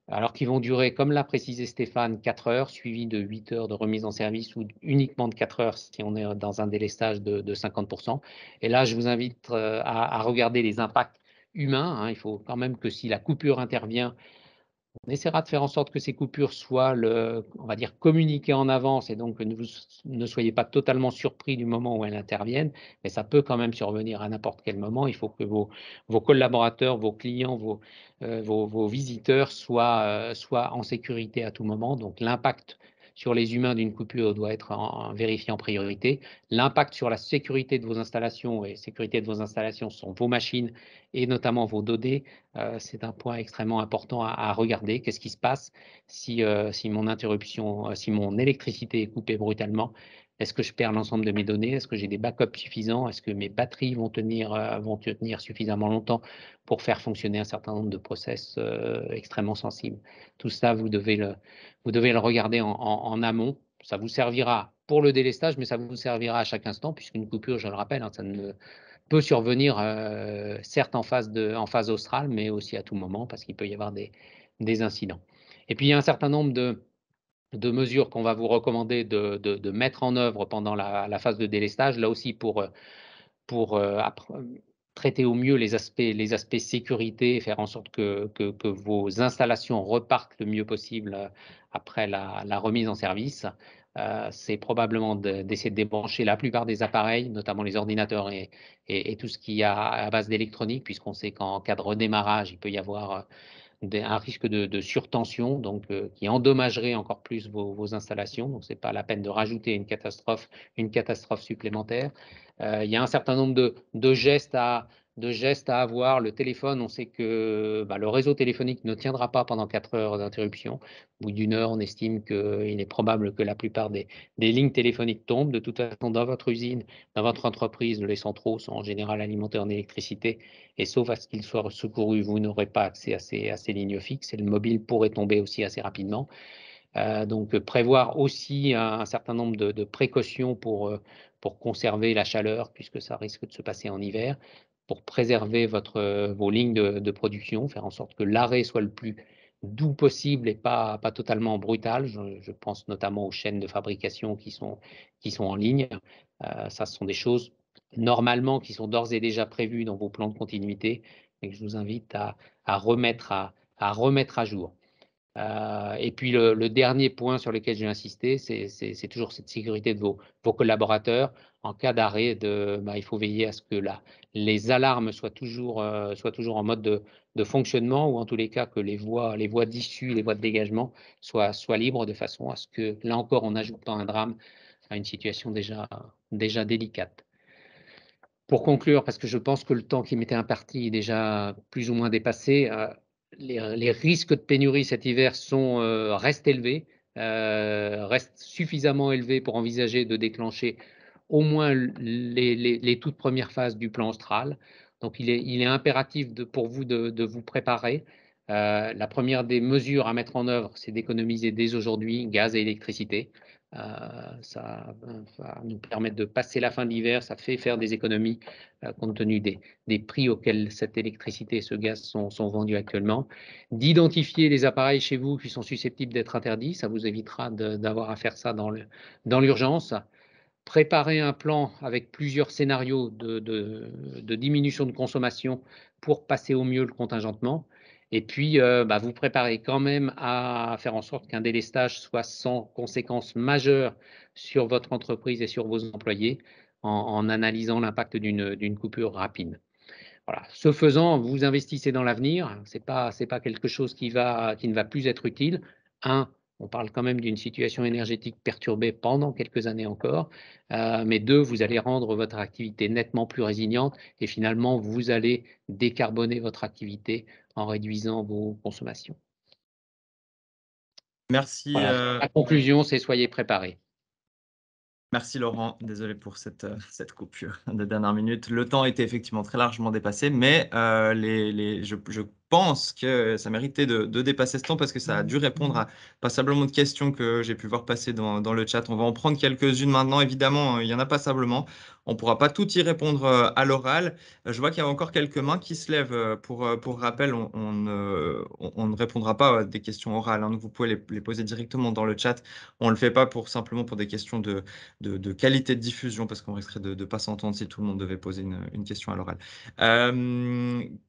alors qu'ils vont durer, comme l'a précisé Stéphane, 4 heures, suivi de 8 heures de remise en service, ou uniquement de 4 heures si on est dans un délestage de 50%. Et là, je vous invite à regarder les impacts humains. Hein. Il faut quand même que si la coupure intervient, on essaiera de faire en sorte que ces coupures soient, on va dire, communiquées en avance, et donc que ne soyez pas totalement surpris du moment où elles interviennent, mais ça peut quand même survenir à n'importe quel moment. Il faut que vos collaborateurs, vos clients, vos visiteurs soient en sécurité à tout moment. Donc l'impact sur les humains d'une coupure doit être vérifié en priorité. L'impact sur la sécurité de vos installations, et sécurité de vos installations sont vos machines et notamment vos données. C'est un point extrêmement important à regarder. Qu'est-ce qui se passe si mon interruption, si mon électricité est coupée brutalement? Est-ce que je perds l'ensemble de mes données? Est-ce que j'ai des backups suffisants? Est-ce que mes batteries vont tenir suffisamment longtemps pour faire fonctionner un certain nombre de process extrêmement sensibles? Tout ça, vous devez le regarder en amont. Ça vous servira pour le délestage, mais ça vous servira à chaque instant, puisqu'une coupure, je le rappelle, hein, ça ne peut survenir certes en phase australe, mais aussi à tout moment, parce qu'il peut y avoir des incidents. Et puis, il y a un certain nombre de mesures qu'on va vous recommander de mettre en œuvre pendant la phase de délestage, là aussi pour traiter au mieux les aspects sécurité et faire en sorte que vos installations repartent le mieux possible après la remise en service. C'est probablement d'essayer de débrancher la plupart des appareils, notamment les ordinateurs et tout ce qui a à base d'électronique, puisqu'on sait qu'en cas de redémarrage, il peut y avoir un risque de surtension, donc qui endommagerait encore plus vos installations. Donc, ce n'est pas la peine de rajouter une catastrophe supplémentaire. Il y a un certain nombre de gestes à avoir. Le téléphone, on sait que le réseau téléphonique ne tiendra pas pendant 4 heures d'interruption. Au bout d'une heure, on estime qu'il est probable que la plupart des lignes téléphoniques tombent. De toute façon, dans votre usine, dans votre entreprise, les centraux sont en général alimentés en électricité, et sauf à ce qu'ils soient secourus, vous n'aurez pas accès à ces lignes fixes, et le mobile pourrait tomber aussi assez rapidement. Donc prévoir aussi un certain nombre de précautions pour conserver la chaleur, puisque ça risque de se passer en hiver, pour préserver vos lignes de production, faire en sorte que l'arrêt soit le plus doux possible et pas totalement brutal. Je pense notamment aux chaînes de fabrication qui sont en ligne. Ça, ce sont des choses normalement qui sont d'ores et déjà prévues dans vos plans de continuité, et que je vous invite à remettre à jour. Et puis le dernier point sur lequel j'ai insisté, c'est toujours cette sécurité de vos collaborateurs. En cas d'arrêt, il faut veiller à ce que les alarmes soient toujours en mode de fonctionnement, ou en tous les cas que les voies d'issue, les voies de dégagement soient libres, de façon à ce que, là encore, on n'ajoute pas un drame à une situation déjà délicate. Pour conclure, parce que je pense que le temps qui m'était imparti est déjà plus ou moins dépassé, les risques de pénurie cet hiver restent élevés, restent suffisamment élevés pour envisager de déclencher au moins les toutes premières phases du plan austral. Donc il est impératif pour vous de vous préparer. La première des mesures à mettre en œuvre, c'est d'économiser dès aujourd'hui gaz et électricité. Ça va nous permettre de passer la fin de l'hiver, ça fait faire des économies compte tenu des prix auxquels cette électricité et ce gaz sont vendus actuellement. D'identifier les appareils chez vous qui sont susceptibles d'être interdits, ça vous évitera d'avoir à faire ça dans l'urgence. Préparer un plan avec plusieurs scénarios de diminution de consommation pour passer au mieux le contingentement. Et puis, vous préparez quand même à faire en sorte qu'un délestage soit sans conséquences majeures sur votre entreprise et sur vos employés, en analysant l'impact d'une coupure rapide. Voilà. Ce faisant, vous investissez dans l'avenir. C'est pas quelque chose qui ne va plus être utile. On parle quand même d'une situation énergétique perturbée pendant quelques années encore. Mais deux, vous allez rendre votre activité nettement plus résiliente, et finalement, vous allez décarboner votre activité en réduisant vos consommations. Merci. Voilà. La conclusion, c'est soyez préparés. Merci Laurent, désolé pour cette coupure de dernière minute. Le temps était effectivement très largement dépassé, mais je pense que ça méritait de dépasser ce temps parce que ça a dû répondre à passablement de questions que j'ai pu voir passer dans le chat. On va en prendre quelques-unes maintenant. Évidemment, il y en a passablement. On ne pourra pas tout y répondre à l'oral. Je vois qu'il y a encore quelques mains qui se lèvent. Pour rappel, on ne répondra pas à des questions orales, hein. Donc vous pouvez les poser directement dans le chat. On ne le fait pas simplement pour des questions de qualité de diffusion parce qu'on risquerait de ne pas s'entendre si tout le monde devait poser une question à l'oral.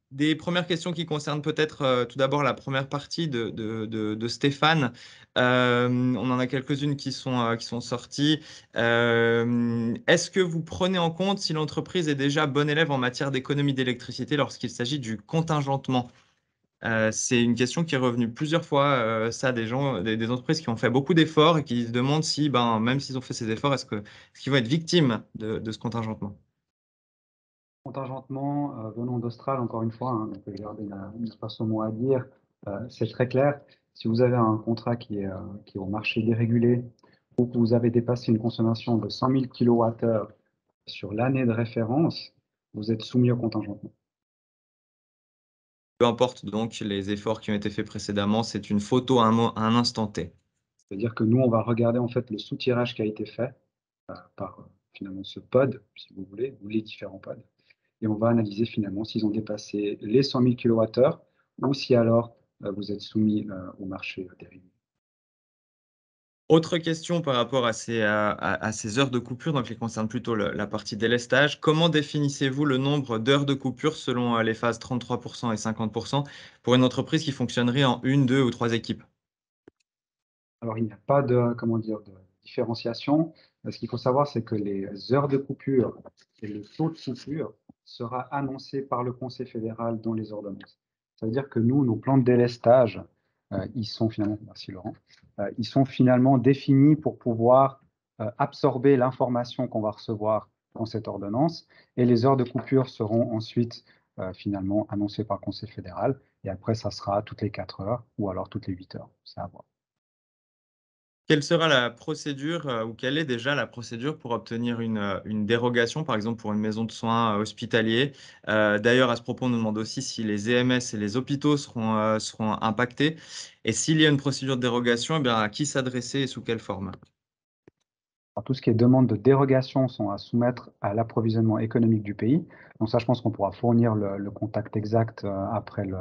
Des premières questions qui concernent peut-être tout d'abord la première partie de Stéphane. On en a quelques-unes qui sont sorties. Est-ce que vous prenez en compte si l'entreprise est déjà bon élève en matière d'économie d'électricité lorsqu'il s'agit du contingentement? C'est une question qui est revenue plusieurs fois, ça, des gens, des entreprises qui ont fait beaucoup d'efforts et qui se demandent si, même s'ils ont fait ces efforts, est-ce qu'ils vont être victimes de ce contingentement? Contingentement, venant d'Austral, encore une fois, hein, donc je vais garder une passe au mot à dire, c'est très clair. Si vous avez un contrat qui est au marché dérégulé ou que vous avez dépassé une consommation de 100 000 kWh sur l'année de référence, vous êtes soumis au contingentement. Peu importe donc les efforts qui ont été faits précédemment, c'est une photo à un instant T. C'est-à-dire que nous, on va regarder en fait le soutirage qui a été fait par finalement ce pod, si vous voulez, ou les différents pods, et on va analyser finalement s'ils ont dépassé les 100 000 kWh ou si alors vous êtes soumis au marché dérégulé. Autre question par rapport à ces heures de coupure, donc qui concerne plutôt la partie délestage. Comment définissez-vous le nombre d'heures de coupure selon les phases 33% et 50% pour une entreprise qui fonctionnerait en une, deux ou trois équipes? Alors, il n'y a pas de, comment dire, de différenciation. Ce qu'il faut savoir, c'est que les heures de coupure et le taux de coupure sera annoncé par le Conseil fédéral dans les ordonnances. Ça veut dire que nous, nos plans de délestage, ils sont finalement, merci Laurent, ils sont finalement définis pour pouvoir absorber l'information qu'on va recevoir dans cette ordonnance, et les heures de coupure seront ensuite finalement annoncées par le Conseil fédéral, et après, ça sera toutes les 4 heures ou alors toutes les 8 heures. C'est à voir. Quelle sera la procédure ou quelle est déjà la procédure pour obtenir une dérogation, par exemple pour une maison de soins hospitalier? D'ailleurs, à ce propos, on nous demande aussi si les EMS et les hôpitaux seront impactés. Et s'il y a une procédure de dérogation, eh bien, à qui s'adresser et sous quelle forme? Alors, tout ce qui est demande de dérogation sont à soumettre à l'approvisionnement économique du pays. Donc ça, je pense qu'on pourra fournir le contact exact après le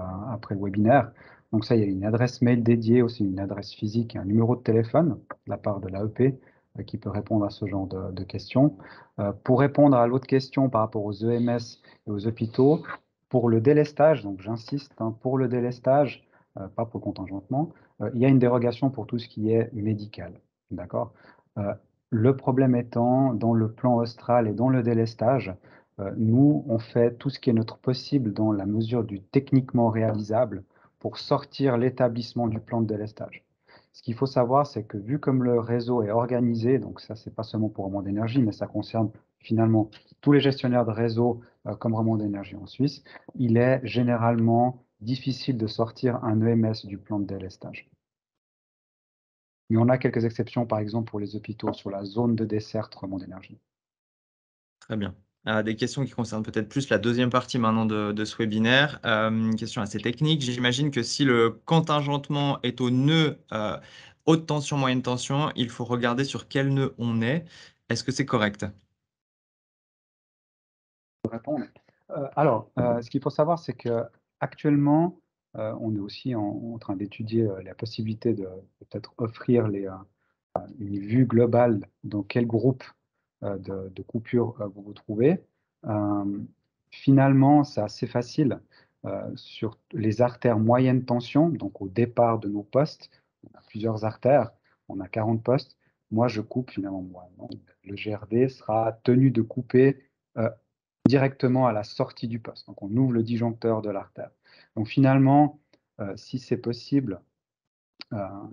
webinaire. Donc ça, il y a une adresse mail dédiée, aussi une adresse physique et un numéro de téléphone de la part de l'AEP qui peut répondre à ce genre de questions. Pour répondre à l'autre question par rapport aux EMS et aux hôpitaux, pour le délestage, donc j'insiste, hein, pour le délestage, pas pour le contingentement, il y a une dérogation pour tout ce qui est médical. D'accord? Le problème étant, dans le plan austral et dans le délestage, nous, on fait tout ce qui est notre possible dans la mesure du techniquement réalisable pour sortir l'établissement du plan de délestage. Ce qu'il faut savoir, c'est que vu comme le réseau est organisé, donc ça, c'est pas seulement pour Remond d'énergie, mais ça concerne finalement tous les gestionnaires de réseau comme Remond d'énergie en Suisse, il est généralement difficile de sortir un EMS du plan de délestage. Mais on a quelques exceptions, par exemple pour les hôpitaux sur la zone de desserte Remond d'énergie. Très bien. Des questions qui concernent peut-être plus la deuxième partie maintenant de ce webinaire. Une question assez technique. J'imagine que si le contingentement est au nœud haute tension, moyenne tension, il faut regarder sur quel nœud on est. Est-ce que c'est correct? Répondre. Alors, ce qu'il faut savoir, c'est que actuellement, on est aussi en train d'étudier la possibilité de peut-être offrir une vue globale dans quel groupe de coupure vous vous trouvez. Euh, Finalement, c'est assez facile sur les artères moyenne tension, donc au départ de nos postes. On a plusieurs artères, on a 40 postes. Moi, je coupe finalement moi. Non, le GRD sera tenu de couper directement à la sortie du poste. Donc, on ouvre le disjoncteur de l'artère. Donc, finalement, si c'est possible,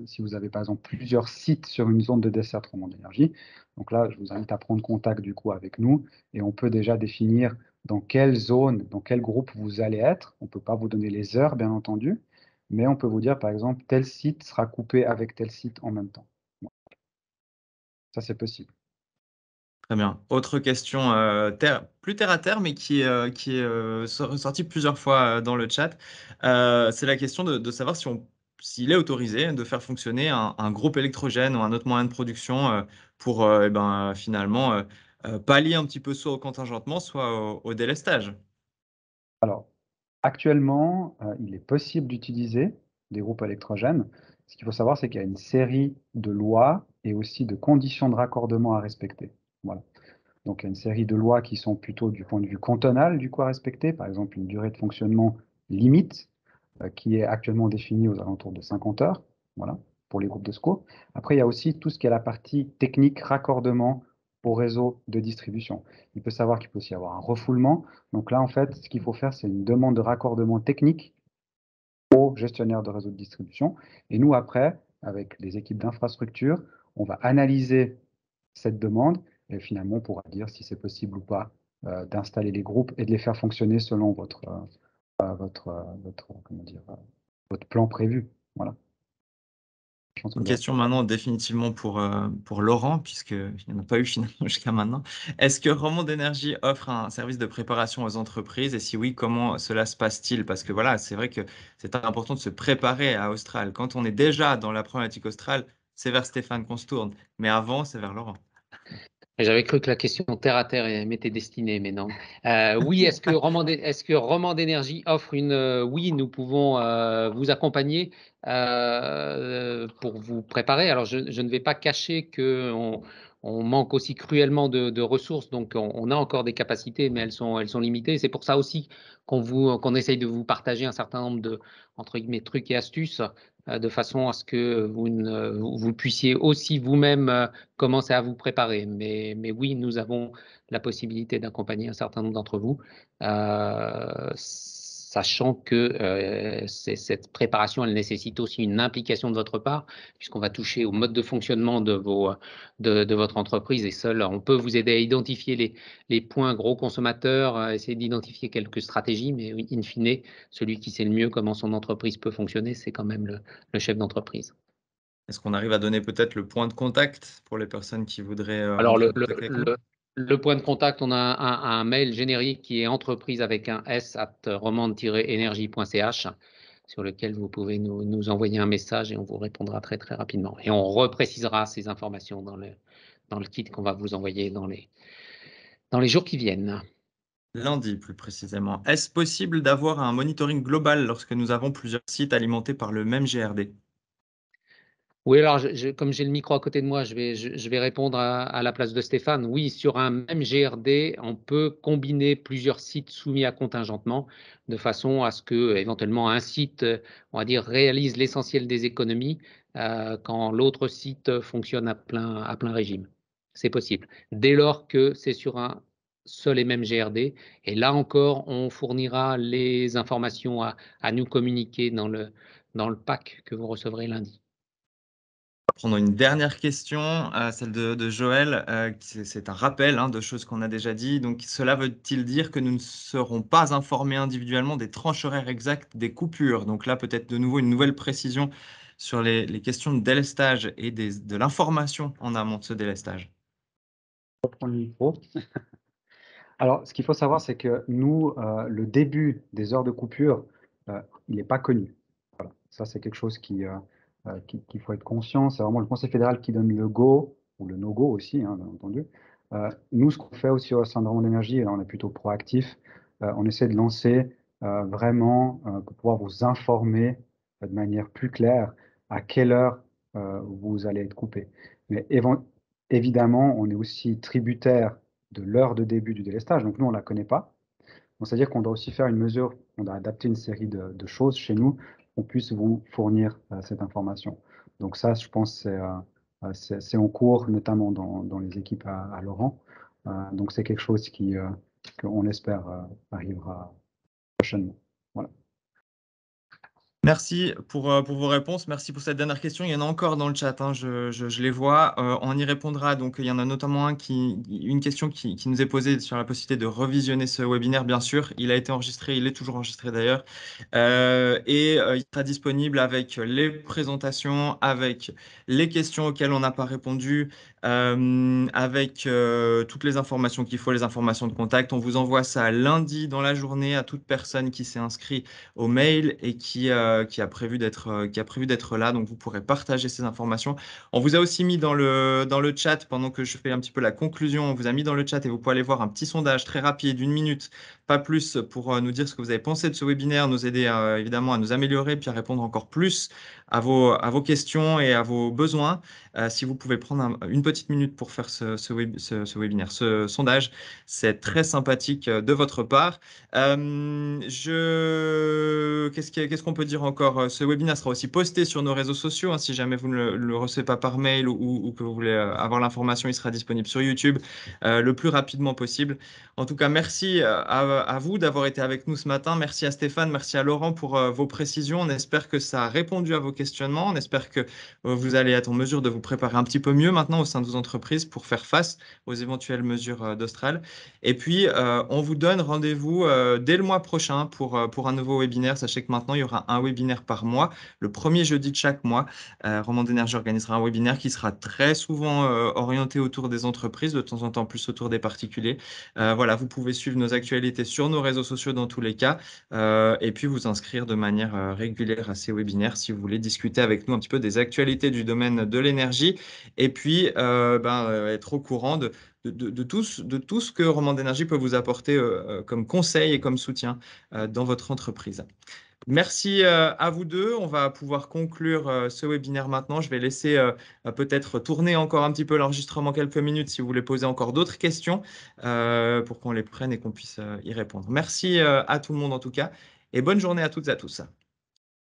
si vous avez par exemple plusieurs sites sur une zone de desserte Remond d'énergie, donc là, je vous invite à prendre contact du coup avec nous et on peut déjà définir dans quelle zone, dans quel groupe vous allez être. On ne peut pas vous donner les heures, bien entendu, mais on peut vous dire par exemple tel site sera coupé avec tel site en même temps. Bon. Ça, c'est possible. Très bien. Autre question plus terre à terre, mais qui est ressortie plusieurs fois dans le chat. C'est la question de savoir s'il est autorisé de faire fonctionner un groupe électrogène ou un autre moyen de production pour finalement pallier un petit peu soit au contingentement, soit au délestage. Alors, actuellement, il est possible d'utiliser des groupes électrogènes. Ce qu'il faut savoir, c'est qu'il y a une série de lois et aussi de conditions de raccordement à respecter. Voilà. Donc, il y a une série de lois qui sont plutôt du point de vue cantonal, du coup, à respecter. Par exemple, une durée de fonctionnement limite qui est actuellement définie aux alentours de 50 heures, voilà, pour les groupes de secours. Après, il y a aussi tout ce qui est la partie technique, raccordement au réseau de distribution. Il peut savoir qu'il peut aussi y avoir un refoulement. Donc là, en fait, ce qu'il faut faire, c'est une demande de raccordement technique au gestionnaire de réseau de distribution. Et nous, après, avec les équipes d'infrastructure, on va analyser cette demande et finalement, on pourra dire si c'est possible ou pas d'installer les groupes et de les faire fonctionner selon comment dire, votre plan prévu. Voilà. Je pense que Une question maintenant définitivement pour Laurent, puisqu'il n'y en a pas eu finalement jusqu'à maintenant. Est-ce que Romand Énergie offre un service de préparation aux entreprises? Et si oui, comment cela se passe-t-il? Parce que voilà, c'est vrai que c'est important de se préparer à Austral. Quand on est déjà dans la problématique Austral, c'est vers Stéphane qu'on se tourne. Mais avant, c'est vers Laurent. J'avais cru que la question terre à terre m'était destinée, mais non. Oui, est-ce que Roman d'énergie offre une... oui, nous pouvons vous accompagner pour vous préparer. Alors, je ne vais pas cacher qu'on on manque aussi cruellement de ressources, donc on a encore des capacités, mais elles sont limitées. C'est pour ça aussi qu'on essaye de vous partager un certain nombre de, entre guillemets, trucs et astuces de façon à ce que vous puissiez aussi vous-même commencer à vous préparer. Mais oui, nous avons la possibilité d'accompagner un certain nombre d'entre vous, sachant que cette préparation, elle nécessite aussi une implication de votre part, puisqu'on va toucher au mode de fonctionnement de votre entreprise, et seul, on peut vous aider à identifier les points gros consommateurs, essayer d'identifier quelques stratégies, mais in fine, celui qui sait le mieux comment son entreprise peut fonctionner, c'est quand même le chef d'entreprise. Est-ce qu'on arrive à donner peut-être le point de contact pour les personnes qui voudraient Alors, rentrer en contact avec nous? le point de contact, on a un mail générique qui est entreprise avec un S @romande-energie.ch, sur lequel vous pouvez nous envoyer un message et on vous répondra très très rapidement. Et on reprécisera ces informations dans le kit qu'on va vous envoyer dans les jours qui viennent. Lundi, plus précisément. Est-ce possible d'avoir un monitoring global lorsque nous avons plusieurs sites alimentés par le même GRD? Oui, alors comme j'ai le micro à côté de moi, je vais répondre à la place de Stéphane. Oui, sur un même GRD, on peut combiner plusieurs sites soumis à contingentement de façon à ce que éventuellement un site, on va dire, réalise l'essentiel des économies quand l'autre site fonctionne à plein régime. C'est possible. Dès lors que c'est sur un seul et même GRD. Et là encore, on fournira les informations à nous communiquer dans le pack que vous recevrez lundi. Prendre une dernière question, celle de Joël. C'est un rappel de choses qu'on a déjà dit. Donc, cela veut-il dire que nous ne serons pas informés individuellement des tranches horaires exactes des coupures? Donc là, peut-être de nouveau une nouvelle précision sur les questions de délestage et de l'information en amont de ce délestage. reprends le micro. Alors, ce qu'il faut savoir, c'est que nous, le début des heures de coupure, il n'est pas connu. Voilà. Ça, c'est quelque chose qu'il faut être conscient. C'est vraiment le Conseil fédéral qui donne le go, ou le no-go aussi, bien entendu. Nous, ce qu'on fait aussi au sein de Romand d'énergie, et là, on est plutôt proactif, on essaie de lancer vraiment pour pouvoir vous informer de manière plus claire à quelle heure vous allez être coupé. Mais évidemment, on est aussi tributaire de l'heure de début du délestage. Donc nous, on ne la connaît pas. Donc c'est-à-dire qu'on doit aussi faire une mesure, on doit adapter une série de choses chez nous pour qu'on puisse vous fournir cette information. Donc ça, je pense, c'est en cours, notamment dans les équipes à Laurent. Donc c'est quelque chose qu'on espère arrivera prochainement. Voilà. Merci pour vos réponses. Merci pour cette dernière question. Il y en a encore dans le chat, hein, je les vois. On y répondra. Donc, il y en a notamment une question qui nous est posée sur la possibilité de revisionner ce webinaire, bien sûr. Il a été enregistré, il est toujours enregistré d'ailleurs. Il sera disponible avec les présentations, avec les questions auxquelles on n'a pas répondu, avec toutes les informations qu'il faut, les informations de contact. On vous envoie ça lundi dans la journée à toute personne qui s'est inscrite au mail et qui a prévu d'être là. Donc, vous pourrez partager ces informations. On vous a aussi mis dans le chat, pendant que je fais un petit peu la conclusion, on vous a mis dans le chat et vous pouvez aller voir un petit sondage très rapide, d'une minute, pas plus, pour nous dire ce que vous avez pensé de ce webinaire, nous aider évidemment à nous améliorer, puis à répondre encore plus à vos questions et à vos besoins. Si vous pouvez prendre une petite minute pour faire ce webinaire, ce sondage, c'est très sympathique de votre part. Qu'est-ce qu'on peut dire encore? Ce webinaire sera aussi posté sur nos réseaux sociaux, hein, si jamais vous ne le recevez pas par mail ou que vous voulez avoir l'information, il sera disponible sur YouTube le plus rapidement possible. En tout cas, merci à vous d'avoir été avec nous ce matin. Merci à Stéphane, merci à Laurent pour vos précisions. On espère que ça a répondu à vos questionnements. On espère que vous allez être en mesure de vous préparer un petit peu mieux maintenant au sein de vos entreprises pour faire face aux éventuelles mesures d'Austral. Et puis, on vous donne rendez-vous dès le mois prochain pour un nouveau webinaire. Sachez que maintenant, il y aura un webinaire par mois, le premier jeudi de chaque mois. Romand d'énergie organisera un webinaire qui sera très souvent orienté autour des entreprises, de temps en temps plus autour des particuliers. Voilà, vous pouvez suivre nos actualités sur nos réseaux sociaux dans tous les cas, et puis vous inscrire de manière régulière à ces webinaires si vous voulez discuter avec nous un petit peu des actualités du domaine de l'énergie, et puis être au courant de tout ce que Romand d'énergie peut vous apporter comme conseil et comme soutien dans votre entreprise. Merci à vous deux. On va pouvoir conclure ce webinaire maintenant. Je vais laisser peut-être tourner encore un petit peu l'enregistrement quelques minutes si vous voulez poser encore d'autres questions pour qu'on les prenne et qu'on puisse y répondre. Merci à tout le monde en tout cas et bonne journée à toutes et à tous.